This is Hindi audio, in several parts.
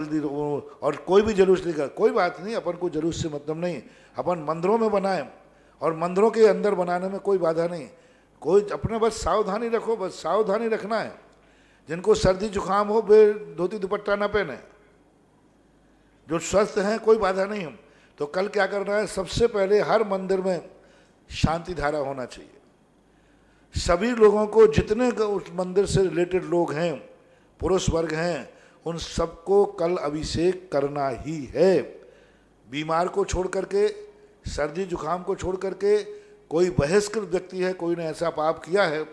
और कोई भी जुलूस नहीं कर, कोई बात नहीं, अपन को जुलूस से मतलब नहीं, अपन मंदिरों में बनाएं और मंदिरों के अंदर बनाने में कोई बाधा नहीं। कोई अपने बस सावधानी रखो, बस सावधानी रखना है। जिनको सर्दी जुकाम हो वे धोती दुपट्टा ना पहने, जो स्वस्थ हैं कोई बाधा नहीं है। तो कल क्या करना है, सबसे पहले हर मंदिर में शांति धारा होना चाहिए। सभी लोगों को, जितने उस मंदिर से रिलेटेड लोग हैं, पुरुष वर्ग हैं, उन सबको कल अभिषेक करना ही है। बीमार को छोड़ करके, सर्दी जुकाम को छोड़ करके, कोई बहिष्कृत व्यक्ति है, कोई ने ऐसा पाप किया है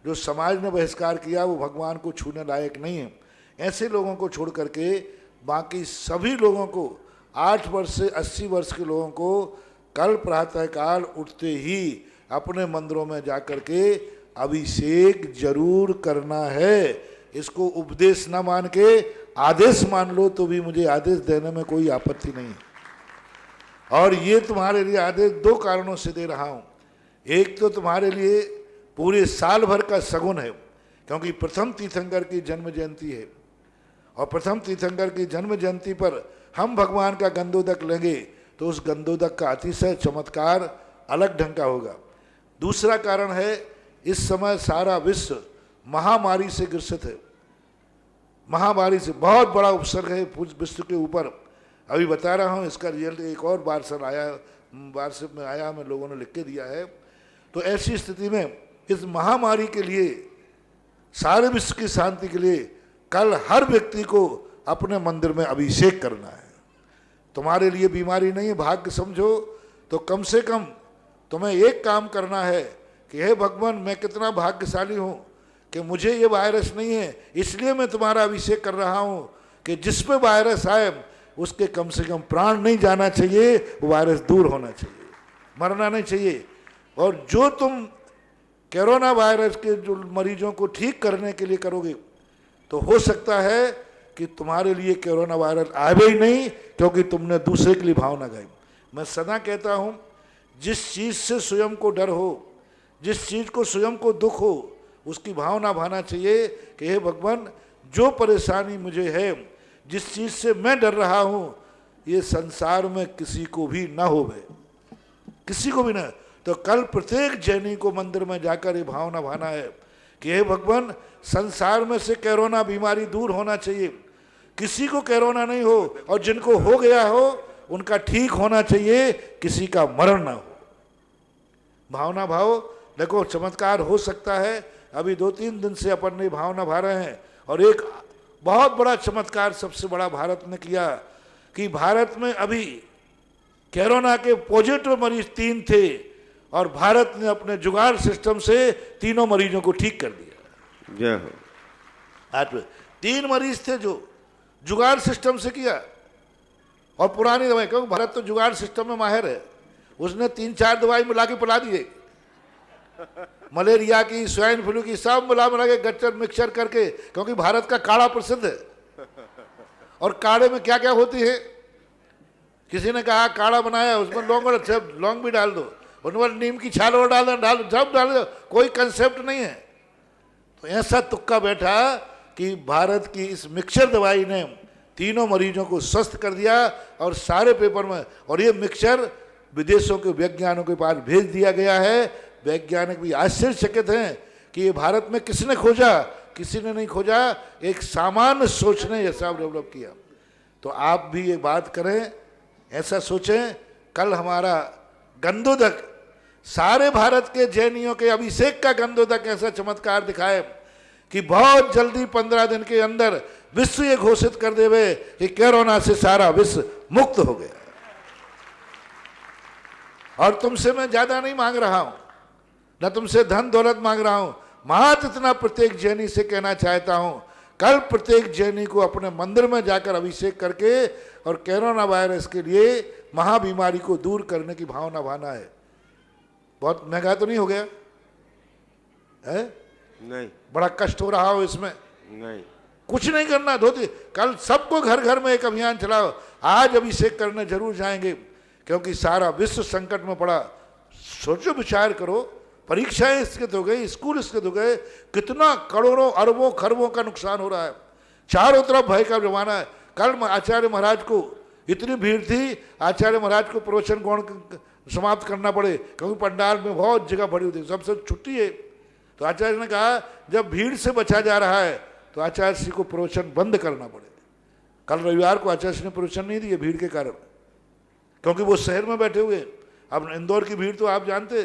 जो समाज ने बहिष्कार किया, वो भगवान को छूने लायक नहीं है। ऐसे लोगों को छोड़ करके बाकी सभी लोगों को, 8 वर्ष से 80 वर्ष के लोगों को कल प्रातःकाल उठते ही अपने मंदिरों में जाकर के अभिषेक जरूर करना है। इसको उपदेश न मान के आदेश मान लो तो भी मुझे आदेश देने में कोई आपत्ति नहीं है। और ये तुम्हारे लिए आदेश 2 कारणों से दे रहा हूँ। एक तो तुम्हारे लिए पूरे साल भर का सगुन है, क्योंकि प्रथम तीर्थंकर की जन्म जयंती है और प्रथम तीर्थंकर की जन्म जयंती पर हम भगवान का गंधोदक लेंगे तो उस गंधोदक का अतिशय चमत्कार अलग ढंग का होगा। दूसरा कारण है, इस समय सारा विश्व महामारी से ग्रसित है। महामारी से बहुत बड़ा उपसर्ग है विश्व के ऊपर। अभी बता रहा हूँ, इसका रिजल्ट एक और व्हाट्सएप में आया, हमें लोगों ने लिख के दिया है। तो ऐसी स्थिति में इस महामारी के लिए, सारे विश्व की शांति के लिए कल हर व्यक्ति को अपने मंदिर में अभिषेक करना है। तुम्हारे लिए बीमारी नहीं है, भाग्य समझो तो कम से कम तुम्हें एक काम करना है कि हे भगवान, मैं कितना भाग्यशाली हूँ कि मुझे ये वायरस नहीं है, इसलिए मैं तुम्हारा अभिषेक कर रहा हूँ कि जिस पे वायरस आए उसके कम से कम प्राण नहीं जाना चाहिए, वो वायरस दूर होना चाहिए, मरना नहीं चाहिए। और जो तुम कोरोना वायरस के जो मरीजों को ठीक करने के लिए करोगे तो हो सकता है कि तुम्हारे लिए कोरोना वायरस आवे ही नहीं, क्योंकि तुमने दूसरे के लिए भावना गाई। मैं सदा कहता हूँ, जिस चीज़ से स्वयं को डर हो, जिस चीज़ को स्वयं को दुख हो, उसकी भावना भाना चाहिए कि हे भगवान, जो परेशानी मुझे है, जिस चीज़ से मैं डर रहा हूँ, ये संसार में किसी को भी ना होवे, किसी को भी ना। तो कल प्रत्येक जैनी को मंदिर में जाकर ये भावना भाना है कि हे भगवान, संसार में से कोरोना बीमारी दूर होना चाहिए, किसी को कोरोना नहीं हो, और जिनको हो गया हो उनका ठीक होना चाहिए, किसी का मरण ना हो। भावना भाव, देखो चमत्कार हो सकता है। अभी 2-3 दिन से अपन ने भावना भा रहे हैं, और एक बहुत बड़ा चमत्कार सबसे बड़ा भारत ने किया कि भारत में अभी कोरोना के पॉजिटिव मरीज 3 थे और भारत ने अपने जुगाड़ सिस्टम से 3 मरीजों को ठीक कर दिया। जय हो। आज 3 मरीज थे जो जुगाड़ सिस्टम से किया, और पुरानी दवाई, क्योंकि भारत तो जुगाड़ सिस्टम में माहिर है, उसने 3-4 दवाई मिला के पिला दिए, मलेरिया की, स्वाइन फ्लू की, सब मिला के गट्टर मिक्सचर करके, क्योंकि भारत का काढ़ा प्रसिद्ध है। और काढ़े में क्या क्या होती है, किसी ने कहा काढ़ा बनाया, उसमें लौंग भी डाल दो, उनमें नीम की छाल और डाल सब डाल दो, कोई कंसेप्ट नहीं है। तो ऐसा तुक्का बैठा कि भारत की इस मिक्सचर दवाई ने 3 मरीजों को स्वस्थ कर दिया, और सारे पेपर में, और ये मिक्सचर विदेशों के वैज्ञानिकों के पास भेज दिया गया है। वैज्ञानिक भी आश्चर्यचकित हैं कि ये भारत में किसने खोजा, किसी ने नहीं खोजा, एक सामान्य सोच ने ये सब डेवलप किया। तो आप भी ये बात करें, ऐसा सोचें, कल हमारा गंधोदक सारे भारत के जैनियों के अभिषेक का गंधोदक ऐसा चमत्कार दिखाए कि बहुत जल्दी 15 दिन के अंदर विश्व ये घोषित कर देवे कि कोरोना से सारा विश्व मुक्त हो गया। और तुमसे मैं ज्यादा नहीं मांग रहा हूं, न तुमसे धन दौलत मांग रहा हूं, मात्र इतना प्रत्येक जैनी से कहना चाहता हूं, कल प्रत्येक जैनी को अपने मंदिर में जाकर अभिषेक करके और कोरोना वायरस के लिए महाबीमारी को दूर करने की भावना भाना है। बहुत महंगा तो नहीं हो गया है? नहीं। बड़ा कष्ट हो रहा हो इसमें? नहीं। कुछ नहीं करना, धोती, कल सबको घर घर में एक अभियान चलाओ, आज अभिषेक करने जरूर जाएंगे, क्योंकि सारा विश्व संकट में पड़ा। सोचो, विचार करो, परीक्षाएं स्थगित हो गई, स्कूल स्थगित हो गए, कितना करोड़ों अरबों खरबों का नुकसान हो रहा है, चारों तरफ भय का जमाना है। कल आचार्य महाराज को इतनी भीड़ थी, आचार्य महाराज को प्रवचन गौण समाप्त करना पड़े क्योंकि पंडाल में बहुत जगह भरी हुई थी, सबसे छुट्टी है। तो आचार्य ने कहा जब भीड़ से बचा जा रहा है तो आचार्य श्री को प्रवचन बंद करना पड़े। कल रविवार को आचार्य श्री ने प्रवचन नहीं दिए भीड़ के कारण, क्योंकि वो शहर में बैठे हुए। अब इंदौर की भीड़ तो आप जानते।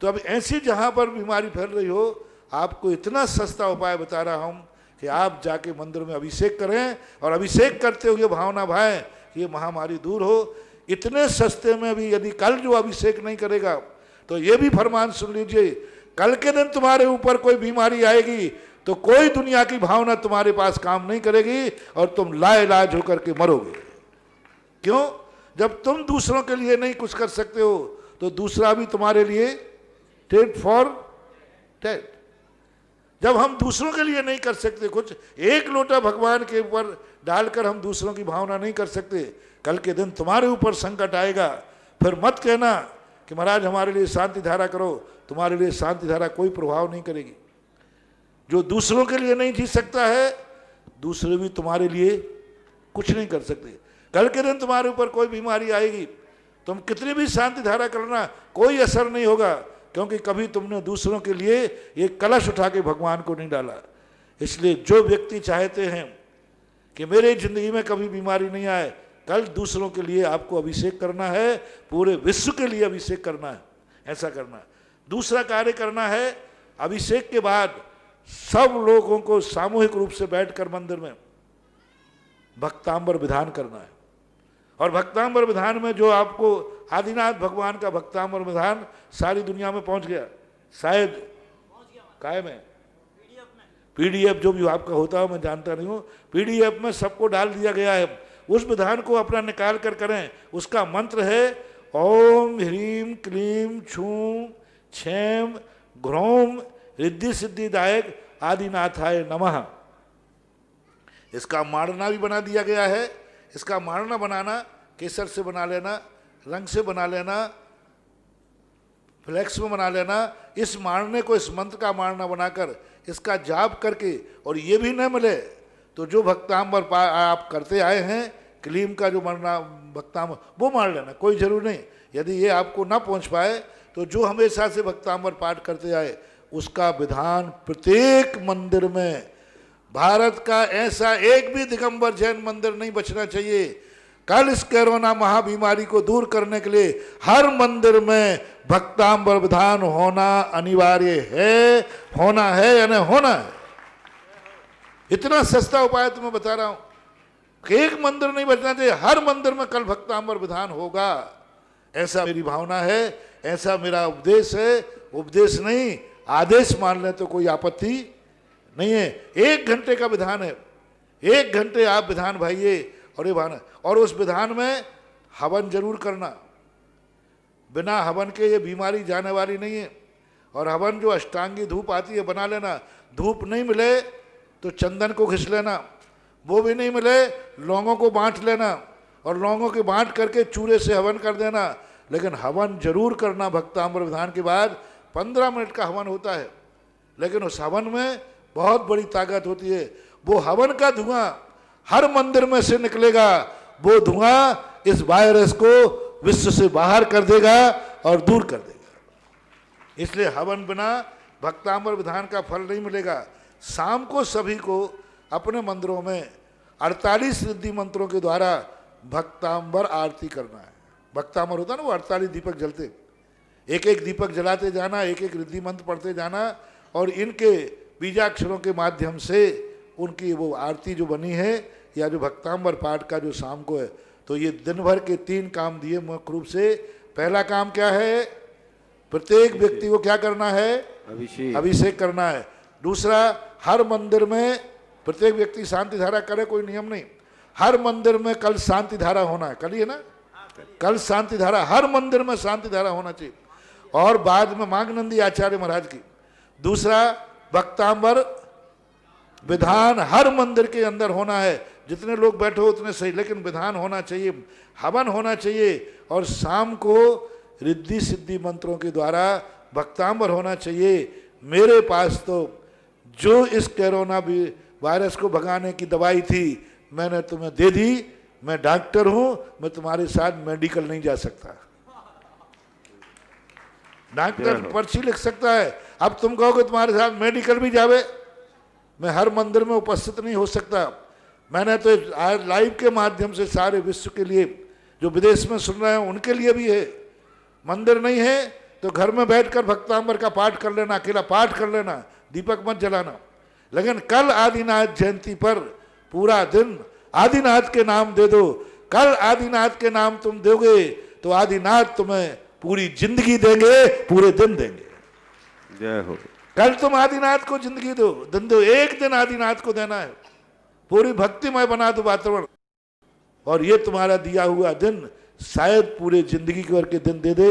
तो अब ऐसी जहां पर बीमारी फैल रही हो, आपको इतना सस्ता उपाय बता रहा हूं कि आप जाके मंदिर में अभिषेक करें और अभिषेक करते हुए भावना भाएं कि ये महामारी दूर हो। इतने सस्ते में भी यदि कल जो अभिषेक नहीं करेगा तो ये भी फरमान सुन लीजिए, कल के दिन तुम्हारे ऊपर कोई बीमारी आएगी तो कोई दुनिया की भावना तुम्हारे पास काम नहीं करेगी और तुम लाइलाज होकर के मरोगे। क्यों? जब तुम दूसरों के लिए नहीं कुछ कर सकते हो तो दूसरा भी तुम्हारे लिए टेट फॉर टेट। जब हम दूसरों के लिए नहीं कर सकते कुछ, एक लोटा भगवान के ऊपर डालकर हम दूसरों की भावना नहीं कर सकते, कल के दिन तुम्हारे ऊपर संकट आएगा। फिर मत कहना कि महाराज हमारे लिए शांति धारा करो, तुम्हारे लिए शांति धारा कोई प्रभाव नहीं करेगी। जो दूसरों के लिए नहीं जी सकता है, दूसरे भी तुम्हारे लिए कुछ नहीं कर सकते। कल के दिन तुम्हारे ऊपर कोई बीमारी आएगी, तुम कितनी भी शांति धारा करना, कोई असर नहीं होगा, क्योंकि कभी तुमने दूसरों के लिए एक कलश उठा के भगवान को नहीं डाला। इसलिए जो व्यक्ति चाहते हैं कि मेरे जिंदगी में कभी बीमारी नहीं आए, कल दूसरों के लिए आपको अभिषेक करना है, पूरे विश्व के लिए अभिषेक करना है, ऐसा करना है। दूसरा कार्य करना है, अभिषेक के बाद सब लोगों को सामूहिक रूप से बैठकर मंदिर में भक्तांबर विधान करना है। और भक्तांबर विधान में जो आपको आदिनाथ भगवान का भक्तांबर विधान सारी दुनिया में पहुंच गया, शायद कायम है पीडीएफ जो भी आपका होता है मैं जानता नहीं हूँ, पीडीएफ में सबको डाल दिया गया है। उस विधान को अपना निकाल कर करें। उसका मंत्र है ओम ह्रीम क्लीम छूम क्षेम घ्रोम रिद्धि सिद्धिदायक आदिनाथाय नमः। इसका माड़ना भी बना दिया गया है। इसका माड़ना बनाना केसर से बना लेना, रंग से बना लेना, फ्लेक्स में बना लेना। इस माड़ने को, इस मंत्र का माड़ना बनाकर इसका जाप करके, और ये भी न मिले तो जो भक्तांबर आप करते आए हैं, क्लीम का जो मरना भक्तांबर वो मार लेना, कोई जरूर नहीं। यदि ये आपको ना पहुंच पाए तो जो हमेशा से भक्तांबर पाठ करते आए उसका विधान प्रत्येक मंदिर में, भारत का ऐसा एक भी दिगंबर जैन मंदिर नहीं बचना चाहिए। कल इस कोरोना महाबीमारी को दूर करने के लिए हर मंदिर में भक्तांबर विधान होना अनिवार्य है, होना है या नहीं होना है। इतना सस्ता उपाय तुम्हें बता रहा हूं कि एक मंदिर नहीं बचना चाहिए, हर मंदिर में कल भक्तांबर विधान होगा। ऐसा मेरी भावना है, ऐसा मेरा उपदेश है। उपदेश नहीं, आदेश मान लें तो कोई आपत्ति नहीं है। 1 घंटे का विधान है, 1 घंटे आप विधान भाइये और ये भान, और उस विधान में हवन जरूर करना। बिना हवन के ये बीमारी जाने वाली नहीं है। और हवन जो अष्टांगी धूप आती है बना लेना। धूप नहीं मिले तो चंदन को घिस लेना, वो भी नहीं मिले लौंगों को बांट लेना, और लौंगों के बांट करके चूरे से हवन कर देना। लेकिन हवन जरूर करना। भक्तांबर विधान के बाद 15 मिनट का हवन होता है, लेकिन उस हवन में बहुत बड़ी ताकत होती है। वो हवन का धुआं हर मंदिर में से निकलेगा। वो धुआं इस वायरस को विश्व से बाहर कर देगा और दूर कर देगा। इसलिए हवन बिना भक्तांबर विधान का फल नहीं मिलेगा। शाम को सभी को अपने मंदिरों में 48 रिद्धि मंत्रों के द्वारा भक्तांबर आरती करना है। भक्तांबर होता ना, वो 48 दीपक जलते, एक एक दीपक जलाते जाना, एक एक रिद्धि मंत्र पढ़ते जाना, और इनके बीजाक्षरों के माध्यम से उनकी वो आरती जो बनी है, या जो भक्तांबर पाठ का जो शाम को है। तो ये दिन भर के 3 काम दिए मुख्य रूप से। पहला काम क्या है? प्रत्येक व्यक्ति को क्या करना है? अभिषेक करना है। दूसरा, हर मंदिर में प्रत्येक व्यक्ति शांति धारा करे, कोई नियम नहीं। हर मंदिर में कल शांति धारा होना है। कल ही है ना, कल शांति धारा, हर मंदिर में शांति धारा होना चाहिए। और बाद में मांगनंदी आचार्य महाराज की। दूसरा, भक्तांबर विधान हर मंदिर के अंदर होना है। जितने लोग बैठे हो उतने सही, लेकिन विधान होना चाहिए, हवन होना चाहिए। और शाम को रिद्धि सिद्धि मंत्रों के द्वारा भक्तांबर होना चाहिए। मेरे पास तो जो इस कोरोना वायरस को भगाने की दवाई थी मैंने तुम्हें दे दी, मैं डॉक्टर हूं, मैं तुम्हारे साथ मेडिकल नहीं जा सकता। डॉक्टर पर्ची लिख सकता है, अब तुम कहोगे तुम्हारे साथ मेडिकल भी जावे, मैं हर मंदिर में उपस्थित नहीं हो सकता। मैंने तो आज लाइव के माध्यम से सारे विश्व के लिए, जो विदेश में सुन रहे हैं उनके लिए भी है। मंदिर नहीं है तो घर में बैठकर भक्तांबर का पाठ कर लेना, अकेला पाठ कर लेना, दीपक मत जलाना। लेकिन कल आदिनाथ जयंती पर पूरा दिन आदिनाथ के नाम दे दो। कल आदिनाथ के नाम तुम दोगे तो आदिनाथ तुम्हें पूरी जिंदगी देंगे, पूरे दिन देंगे। जय हो। कल तुम आदिनाथ को जिंदगी दो, दिन दो, एक दिन आदिनाथ को देना है, पूरी भक्तिमय बना दो वातावरण, और ये तुम्हारा दिया हुआ दिन शायद पूरे जिंदगी भर के दिन दे दे।